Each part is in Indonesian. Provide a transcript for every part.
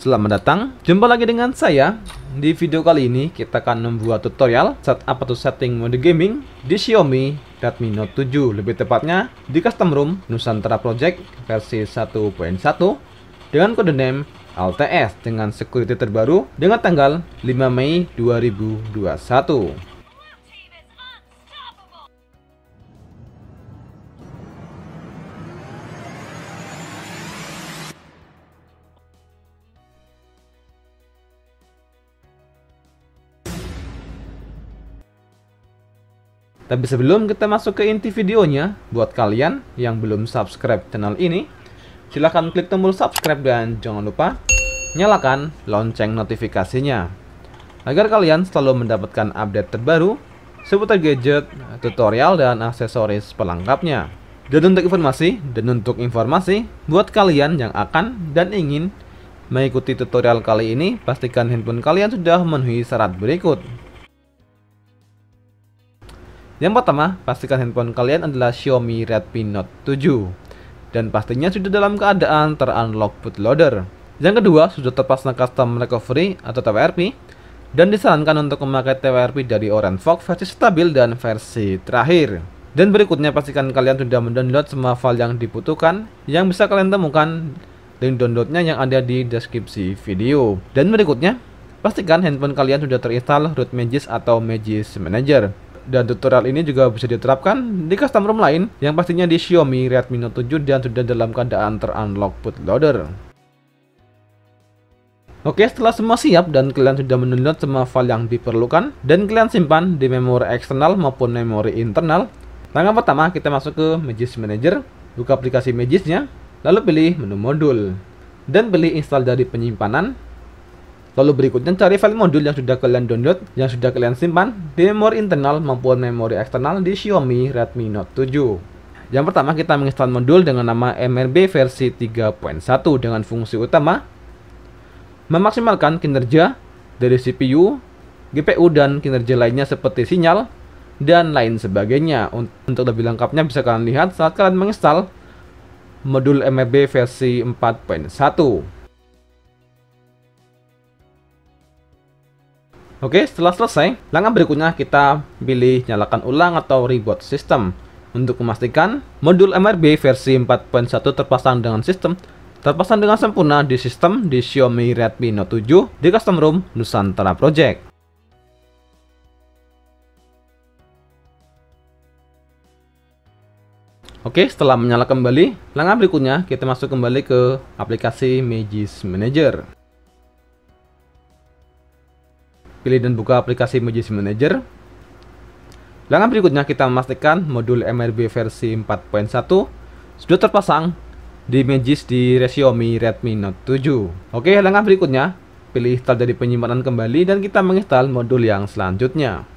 Selamat datang, jumpa lagi dengan saya. Di video kali ini kita akan membuat tutorial setup atau setting mode gaming di Xiaomi Redmi Note 7, lebih tepatnya di custom ROM Nusantara Project versi 1.1 dengan kode name LTS dengan security terbaru dengan tanggal 5 Mei 2021. Tapi sebelum kita masuk ke inti videonya, buat kalian yang belum subscribe channel ini, silahkan klik tombol subscribe dan jangan lupa nyalakan lonceng notifikasinya agar kalian selalu mendapatkan update terbaru seputar gadget, tutorial, dan aksesoris pelengkapnya. Dan untuk informasi buat kalian yang akan dan ingin mengikuti tutorial kali ini, pastikan handphone kalian sudah memenuhi syarat berikut. Yang pertama, pastikan handphone kalian adalah Xiaomi Redmi Note 7 dan pastinya sudah dalam keadaan ter-unlock bootloader. Yang kedua, sudah terpasang custom recovery atau TWRP dan disarankan untuk memakai TWRP dari Orange Fox versi stabil dan versi terakhir. Dan berikutnya, pastikan kalian sudah mendownload semua file yang dibutuhkan yang bisa kalian temukan link downloadnya yang ada di deskripsi video. Dan berikutnya, pastikan handphone kalian sudah terinstall root Magisk atau Magisk Manager. Dan tutorial ini juga bisa diterapkan di custom ROM lain yang pastinya di Xiaomi Redmi Note 7 dan sudah dalam keadaan ter-unlock bootloader. Oke, setelah semua siap dan kalian sudah mendownload semua file yang diperlukan dan kalian simpan di memori eksternal maupun memori internal, langkah pertama kita masuk ke Magisk Manager, buka aplikasi Magisknya, lalu pilih menu modul dan pilih install dari penyimpanan. Lalu berikutnya cari file modul yang sudah kalian download, yang sudah kalian simpan di memori internal maupun memori eksternal di Xiaomi Redmi Note 7. Yang pertama kita menginstal modul dengan nama MRB versi 3.1 dengan fungsi utama memaksimalkan kinerja dari CPU, GPU, dan kinerja lainnya seperti sinyal dan lain sebagainya. Untuk lebih lengkapnya bisa kalian lihat saat kalian menginstal modul MRB versi 4.1. Oke, setelah selesai, langkah berikutnya kita pilih nyalakan ulang atau reboot system untuk memastikan modul MRB versi 4.1 terpasang dengan sempurna di sistem di Xiaomi Redmi Note 7 di custom ROM Nusantara Project. Oke, setelah menyala kembali, langkah berikutnya kita masuk kembali ke aplikasi Magisk Manager. Pilih dan buka aplikasi Magisk Manager. Langkah berikutnya kita memastikan modul MRB versi 4.1 sudah terpasang di Magisk di Xiaomi Redmi Note 7. Oke, langkah berikutnya pilih install dari penyimpanan kembali dan kita menginstal modul yang selanjutnya.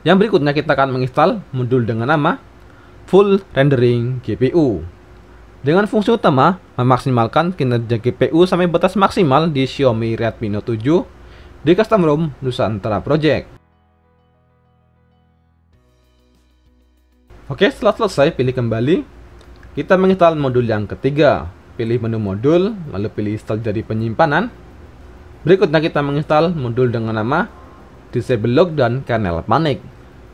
Yang berikutnya kita akan menginstal modul dengan nama Full Rendering GPU. Dengan fungsi utama memaksimalkan kinerja GPU sampai batas maksimal di Xiaomi Redmi Note 7 di custom ROM Nusantara Project. Oke, setelah selesai pilih kembali. Kita menginstal modul yang ketiga. Pilih menu modul, lalu pilih install dari penyimpanan. Berikutnya kita menginstal modul dengan nama Disable Lock dan Kernel Panic.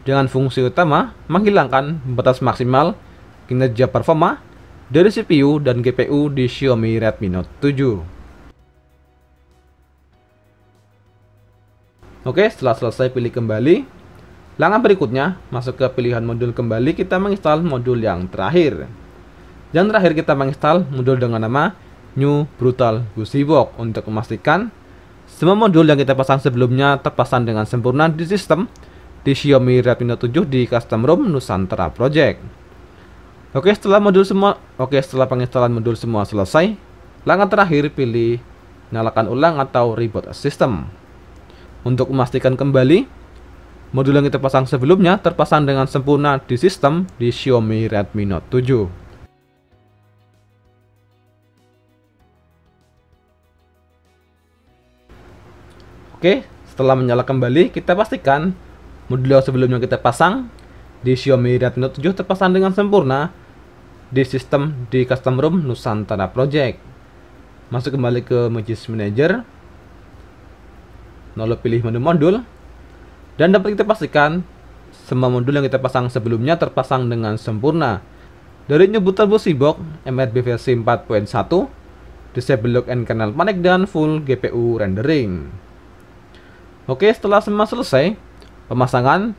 Dengan fungsi utama menghilangkan batas maksimal kinerja performa dari CPU dan GPU di Xiaomi Redmi Note 7. Oke, setelah selesai pilih kembali. Langkah berikutnya masuk ke pilihan modul kembali, kita menginstal modul yang terakhir. Yang terakhir kita menginstal modul dengan nama New Brutal Guzzi Box untuk memastikan semua modul yang kita pasang sebelumnya terpasang dengan sempurna di sistem di Xiaomi Redmi Note 7 di custom ROM Nusantara Project. Oke, setelah penginstalan modul semua selesai, langkah terakhir pilih nyalakan ulang atau reboot system. Untuk memastikan kembali modul yang kita pasang sebelumnya terpasang dengan sempurna di sistem di Xiaomi Redmi Note 7. Oke, setelah menyala kembali, kita pastikan modul yang sebelumnya kita pasang di Xiaomi Redmi Note 7 terpasang dengan sempurna di sistem di custom ROM Nusantara Project. Masuk kembali ke Magis Manager, lalu pilih menu modul, dan dapat kita pastikan semua modul yang kita pasang sebelumnya terpasang dengan sempurna. Dari New Turbo Box, MRB versi 4.1, Disable Lock and Kernel Panic, dan Full GPU Rendering. Oke, setelah semua selesai, pemasangan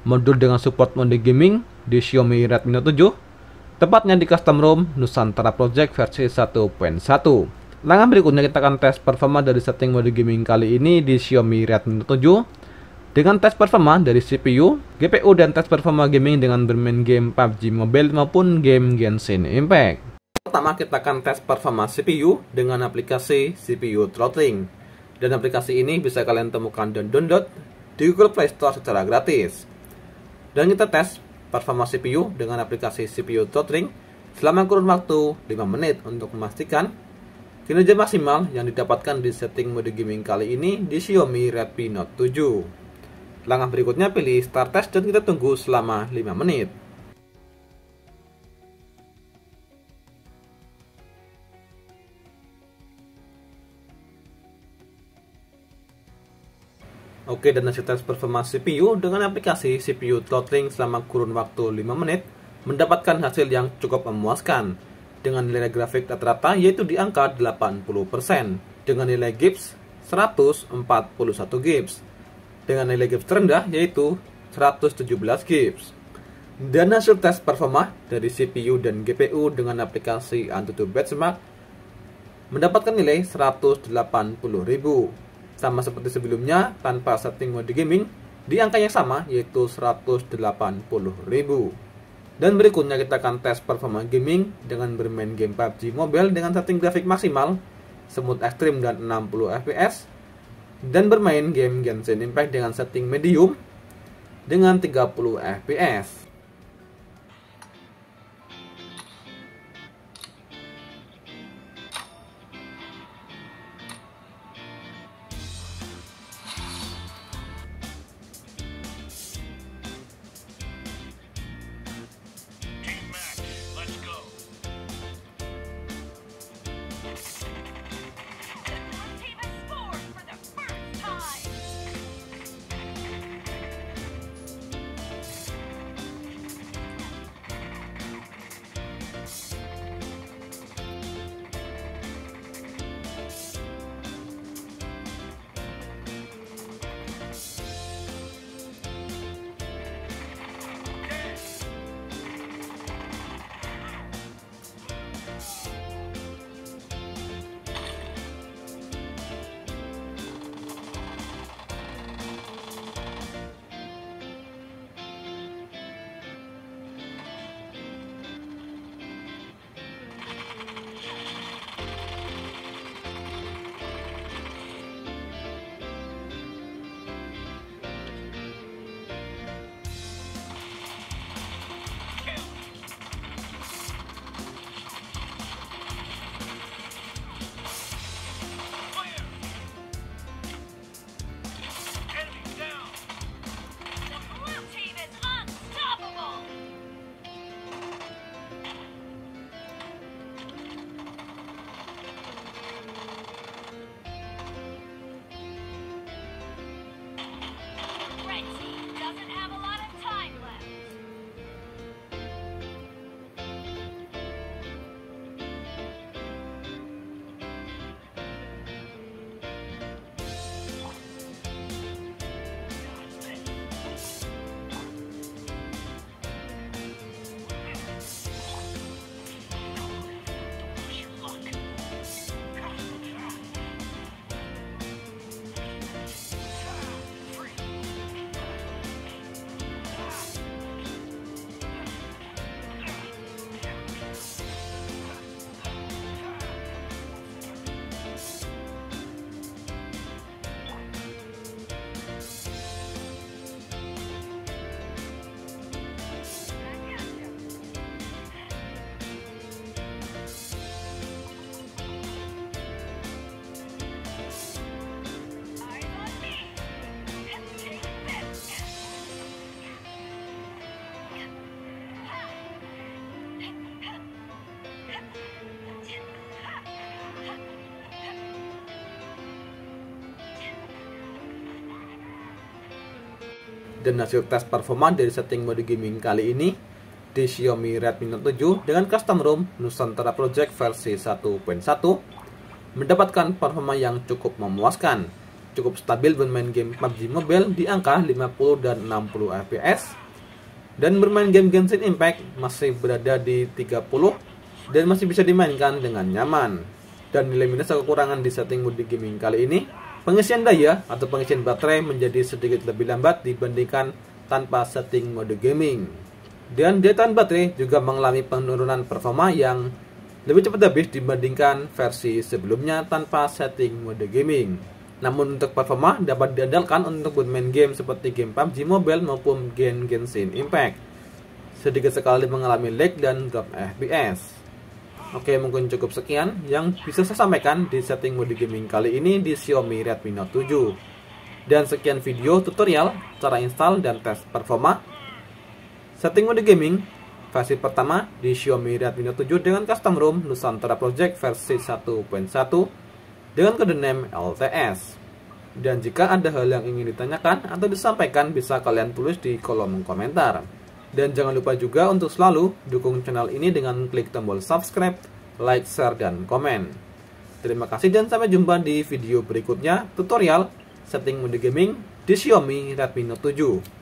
modul dengan support mode gaming di Xiaomi Redmi Note 7, tepatnya di Custom ROM Nusantara Project versi 1.1. Langkah berikutnya kita akan tes performa dari setting mode gaming kali ini di Xiaomi Redmi Note 7 dengan tes performa dari CPU, GPU, dan tes performa gaming dengan bermain game PUBG Mobile maupun game Genshin Impact. Pertama kita akan tes performa CPU dengan aplikasi CPU Throttling, dan aplikasi ini bisa kalian temukan dan download di Google Play Store secara gratis. Dan kita tes performa CPU dengan aplikasi CPU Throttling selama kurun waktu 5 menit untuk memastikan kinerja maksimal yang didapatkan di setting mode gaming kali ini di Xiaomi Redmi Note 7. Langkah berikutnya pilih Start Test dan kita tunggu selama 5 menit. Oke, dan hasil tes performa CPU dengan aplikasi CPU Throttling selama kurun waktu 5 menit mendapatkan hasil yang cukup memuaskan dengan nilai grafik rata-rata yaitu di angka 80%, dengan nilai gips 141 gips, dengan nilai gips terendah yaitu 117 gips. Dan hasil tes performa dari CPU dan GPU dengan aplikasi AnTuTu Benchmark mendapatkan nilai 180.000, sama seperti sebelumnya tanpa setting mode gaming di angka yang sama yaitu 180.000. Dan berikutnya kita akan tes performa gaming dengan bermain game PUBG Mobile dengan setting grafik maksimal, smooth ekstrim dan 60 fps, dan bermain game Genshin Impact dengan setting medium dengan 30 fps. Dan hasil tes performa dari setting mode gaming kali ini di Xiaomi Redmi Note 7 dengan custom ROM Nusantara Project versi 1.1 mendapatkan performa yang cukup memuaskan, cukup stabil bermain game PUBG Mobile di angka 50 dan 60 fps, dan bermain game Genshin Impact masih berada di 30 dan masih bisa dimainkan dengan nyaman. Dan nilai minus atau kekurangan di setting mode gaming kali ini, pengisian daya atau pengisian baterai menjadi sedikit lebih lambat dibandingkan tanpa setting mode gaming. Dan daya tahan baterai juga mengalami penurunan performa yang lebih cepat habis dibandingkan versi sebelumnya tanpa setting mode gaming. Namun untuk performa dapat diandalkan untuk bermain game seperti game PUBG Mobile maupun game Genshin Impact. Sedikit sekali mengalami lag dan drop FPS. Oke, mungkin cukup sekian yang bisa saya sampaikan di setting mode gaming kali ini di Xiaomi Redmi Note 7. Dan sekian video tutorial cara install dan tes performa setting mode gaming versi pertama di Xiaomi Redmi Note 7 dengan custom ROM Nusantara Project versi 1.1 dengan kode name LTS. Dan jika ada hal yang ingin ditanyakan atau disampaikan, bisa kalian tulis di kolom komentar. Dan jangan lupa juga untuk selalu dukung channel ini dengan klik tombol subscribe, like, share, dan komen. Terima kasih dan sampai jumpa di video berikutnya tutorial setting mode gaming di Xiaomi Redmi Note 7.